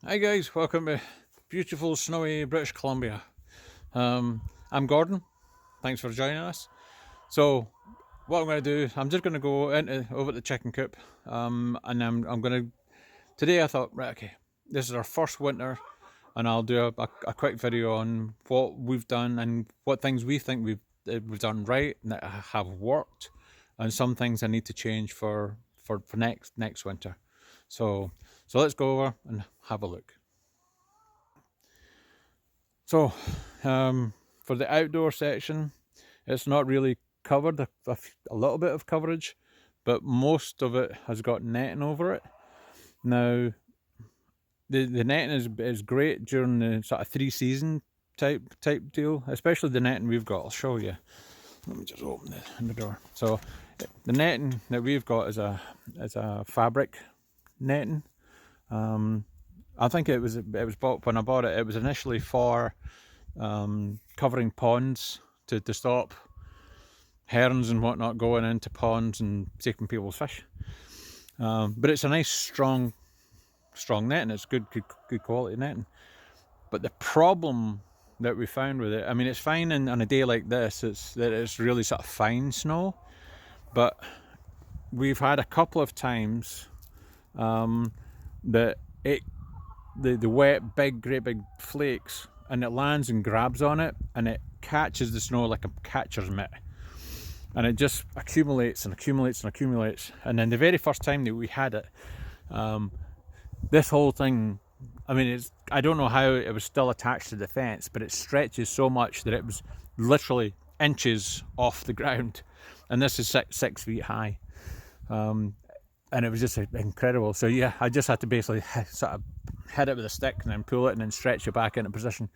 Hi guys, welcome to beautiful snowy British Columbia. I'm Gordon. Thanks for joining us. So what I'm going to do, I'm just going to go into over the chicken coop, and I'm going to today. I thought, right, okay, this is our first winter, and I'll do a quick video on what we've done and what things we think we've done right and that have worked, and some things I need to change for next winter. So let's go over and have a look. So, for the outdoor section, it's not really covered, a little bit of coverage, but most of it has got netting over it. Now, the netting is great during the sort of 3 season type deal, especially the netting we've got. I'll show you. Let me just open the door. So, the netting that we've got is a fabric netting. I think it was bought when I bought it. It was initially for covering ponds to stop herons and whatnot going into ponds and taking people's fish. But it's a nice strong netting. It's good quality netting. But the problem that we found with it, I mean, it's fine on a day like this. It's really sort of fine snow, but we've had a couple of times that the wet great big flakes, and it lands and grabs on it, and it catches the snow like a catcher's mitt, and it just accumulates and accumulates and accumulates. And then the very first time that we had it, this whole thing, I mean, I don't know how it was still attached to the fence, but it stretches so much that it was literally inches off the ground, and this is 6 feet high. And it was just incredible. So yeah, I just had to basically sort of hit it with a stick and then pull it and then stretch it back into position.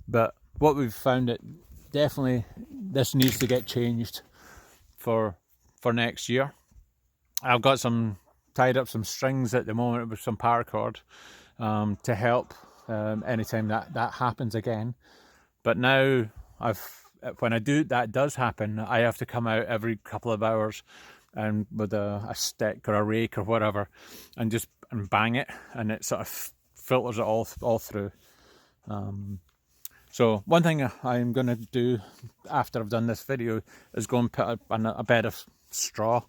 But what we've found, it definitely, this needs to get changed for next year. I've got tied up some strings at the moment with some paracord to help anytime that happens again. But now when that does happen, I have to come out every couple of hours and with a stick or a rake or whatever, and bang it, and it sort of filters it all through. So one thing I'm going to do after I've done this video is go and put a bed of straw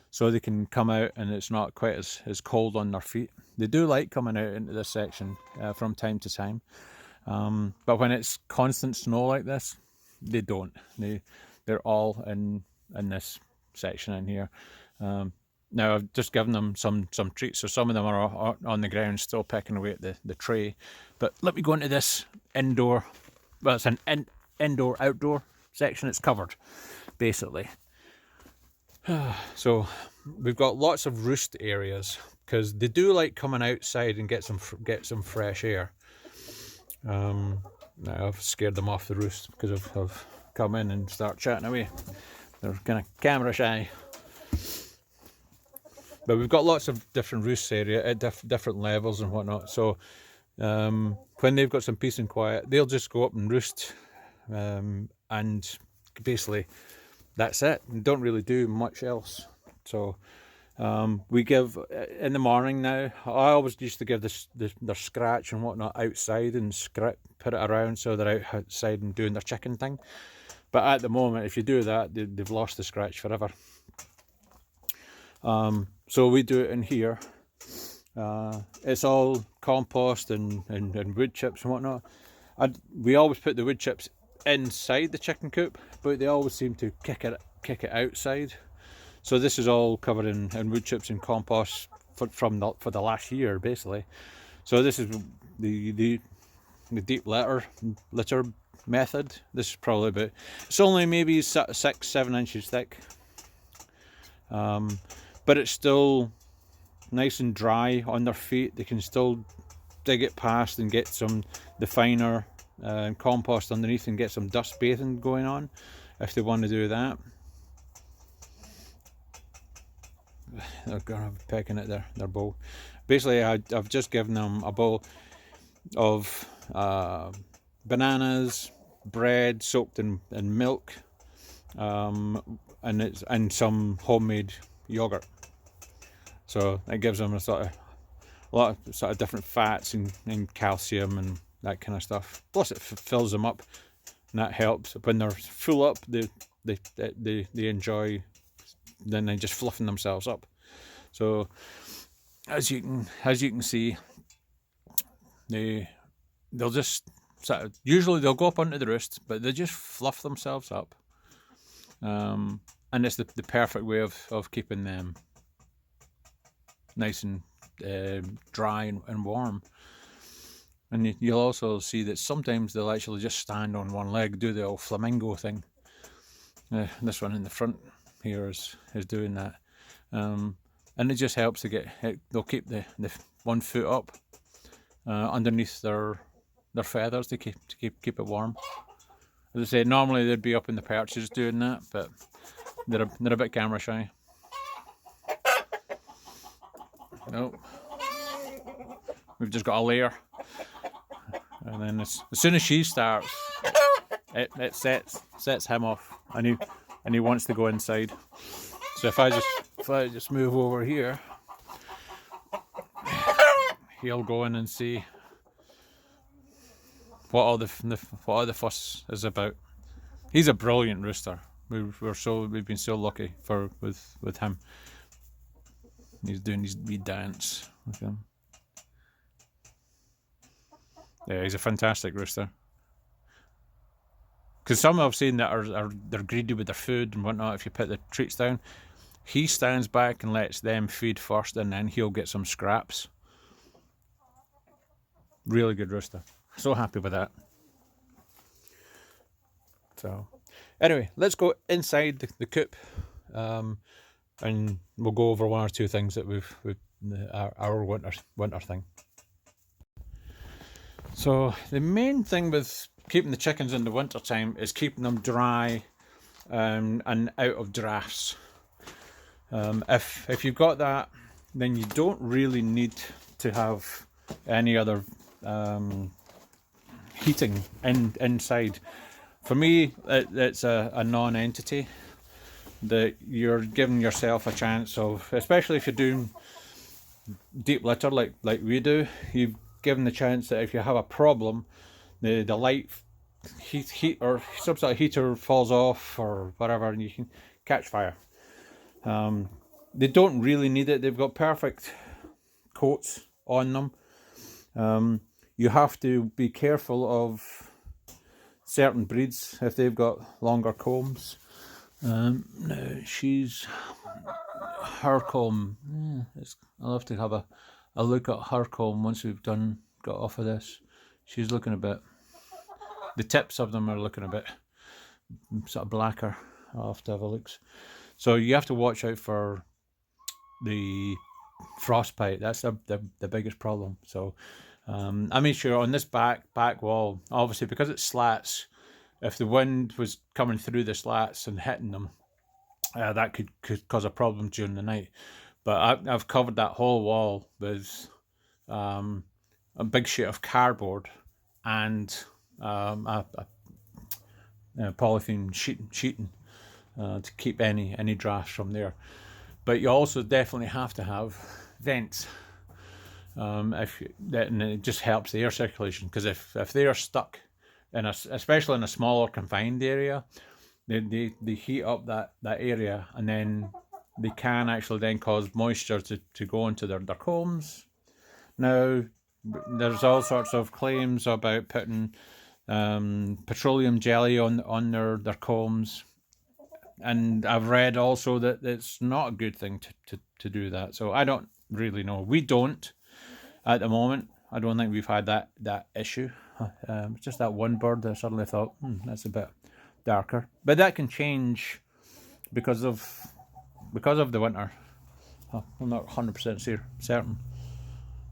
so they can come out and it's not quite as cold on their feet. They do like coming out into this section from time to time, but when it's constant snow like this, they don't. They're all in this section in here. Now I've just given them some treats, so some of them are on the ground still pecking away at the tray. But let me go into this indoor, well, it's an indoor outdoor section. It's covered basically. So we've got lots of roost areas because they do like coming outside and get some fresh air. Now I've scared them off the roost because I've come in and start chatting away. They're kind of camera shy. But we've got lots of different roost area at different levels and whatnot. So when they've got some peace and quiet, they'll just go up and roost, and basically that's it. They don't really do much else. So we give in the morning now. I always used to give their scratch and whatnot outside and put it around so they're outside and doing their chicken thing. But at the moment, if you do that, they've lost the scratch forever. So we do it in here. It's all compost and wood chips and whatnot. We always put the wood chips inside the chicken coop, but they always seem to kick it outside. So this is all covered in wood chips and compost for the last year, basically. So this is the deep litter method. This is probably it's only maybe 6-7 inches thick. But it's still nice and dry on their feet. They can still dig it past and get the finer compost underneath and get some dust bathing going on if they want to do that. They're gonna be pecking at their bowl. Basically, I've just given them a bowl of bananas, bread soaked in milk, and some homemade yogurt. So it gives them a sort of a lot of sort of different fats and calcium and that kind of stuff. Plus, it fills them up, and that helps. When they're full up, they enjoy. Then they just fluffing themselves up. So as you can see, they'll just sort of, usually they'll go up onto the roost, but they just fluff themselves up. And it's the perfect way of keeping them nice and dry and warm. And you'll also see that sometimes they'll actually just stand on one leg, do the old flamingo thing. This one in the front here is doing that. And it just helps to get it. They'll keep the 1 foot up underneath their feathers to keep it warm. As I say, normally they'd be up in the perches doing that, but they're a bit camera shy. Nope. We've just got a layer, and then as soon as she starts, it sets him off, and he wants to go inside. So if I just move over here, he'll go in and see what all the fuss is about. He's a brilliant rooster. We've been so lucky with him. He's doing his wee dance with him. Yeah, he's a fantastic rooster. Because some I've seen that they're greedy with their food and whatnot. If you put the treats down, he stands back and lets them feed first, and then he'll get some scraps. Really good rooster. So happy with that. So anyway, let's go inside the coop, and we'll go over 1 or 2 things that we've our winter thing. So the main thing with keeping the chickens in the winter time is keeping them dry and out of drafts. If you've got that, then you don't really need to have any other heating inside. For me, it's a non-entity that you're giving yourself a chance of, especially if you're doing deep litter like we do. You've given the chance that if you have a problem, the light heat or some sort of heater falls off or whatever, and you can catch fire. They don't really need it. They've got perfect coats on them. You have to be careful of certain breeds if they've got longer combs. Now her comb. I'll have to have a look at her comb once we've got off of this. She's looking a bit. The tips of them are looking a bit sort of blacker. I'll have to have a look. So you have to watch out for the frostbite. That's the biggest problem. So I made sure on this back wall, obviously because it's slats, if the wind was coming through the slats and hitting them, that could cause a problem during the night. But I've covered that whole wall with a big sheet of cardboard and polythene sheeting to keep any drafts from there. But you also definitely have to have vents. And it just helps the air circulation, because if they are stuck especially in a smaller confined area, they heat up that area, and then they can actually then cause moisture to go into their combs. Now there's all sorts of claims about putting petroleum jelly on their combs, and I've read also that it's not a good thing to do that. So I don't really know. We don't at the moment. I don't think we've had that issue. Just that one bird that I suddenly thought, that's a bit darker. But that can change because of the winter. I'm not 100% certain.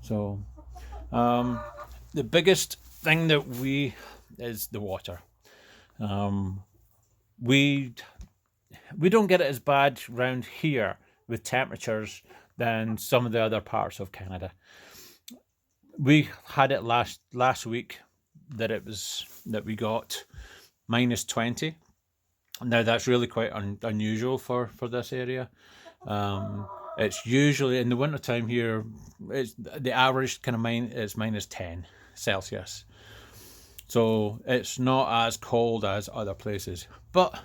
So the biggest thing that is the water. We don't get it as bad around here with temperatures than some of the other parts of Canada. We had it last week that we got -20. Now that's really quite unusual for this area. It's usually in the wintertime here, it's the average kind of is -10 Celsius. So it's not as cold as other places. But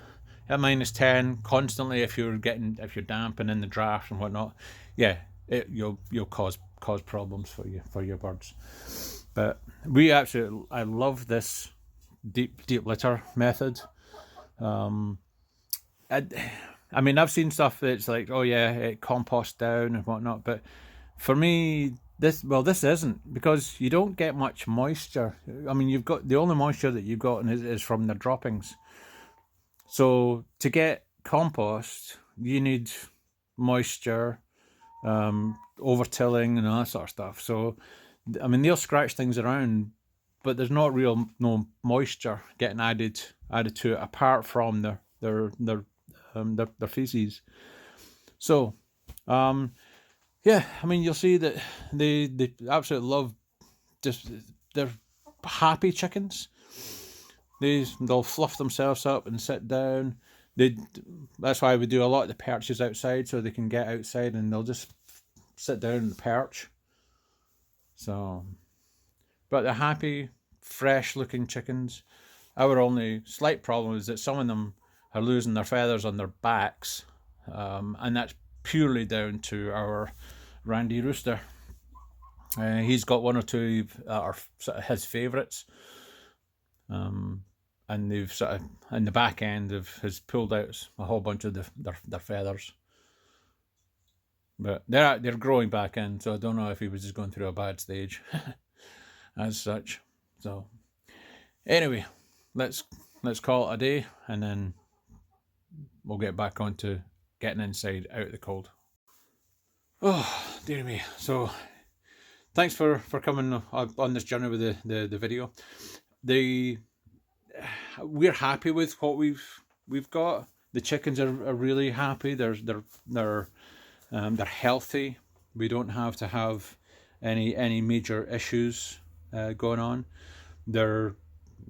at -10 constantly, if you're damp and in the draft and whatnot, yeah, you'll cause problems for your birds. But I love this deep litter method. I mean, I've seen stuff that's like, oh yeah, it composts down and whatnot, but for me, this isn't, because you don't get much moisture. I mean, you've got the only moisture that you've got is from the droppings. So to get compost, you need moisture, overtilling and all that sort of stuff. So, I mean, they'll scratch things around, but there's not no moisture getting added to it apart from their feces. So, yeah, I mean, you'll see that they absolutely love they're happy chickens. They'll fluff themselves up and sit down. That's why we do a lot of the perches outside, so they can get outside and they'll just sit down and perch. So, but they're happy, fresh looking chickens. Our only slight problem is that some of them are losing their feathers on their backs, and that's purely down to our Randy rooster. He's got one or two that are sort of his favourites, and they've sort of in the back end has pulled out a whole bunch of their feathers. But they're growing back in, so I don't know if he was just going through a bad stage as such. So anyway, let's call it a day, and then we'll get back onto getting inside out of the cold. Oh, dear me. So thanks for coming on this journey with the video. We're happy with what we've got. The chickens are really happy. They're healthy. We don't have to have any major issues going on. Their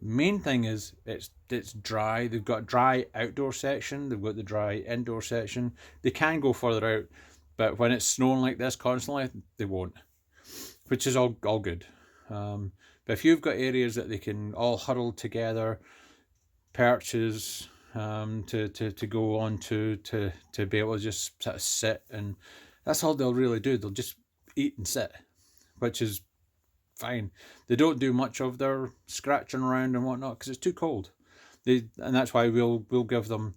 main thing is it's dry. They've got a dry outdoor section. They've got the dry indoor section. They can go further out, but when it's snowing like this constantly, they won't, which is all good. But if you've got areas that they can all huddle together, perches to go on to be able to just sort of sit, and that's all they'll really do. They'll just eat and sit, which is fine. They don't do much of their scratching around and whatnot because it's too cold. And that's why we'll give them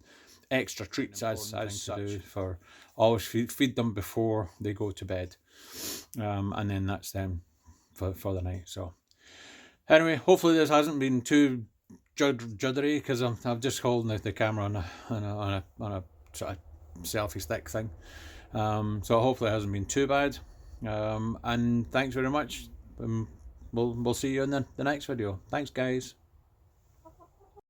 extra treats as such. Do for always feed them before they go to bed, and then that's them for the night. So anyway, hopefully this hasn't been too juddery, because I'm just holding the camera on a sort of selfie stick thing. So hopefully it hasn't been too bad. And thanks very much. We'll see you in the next video. Thanks, guys.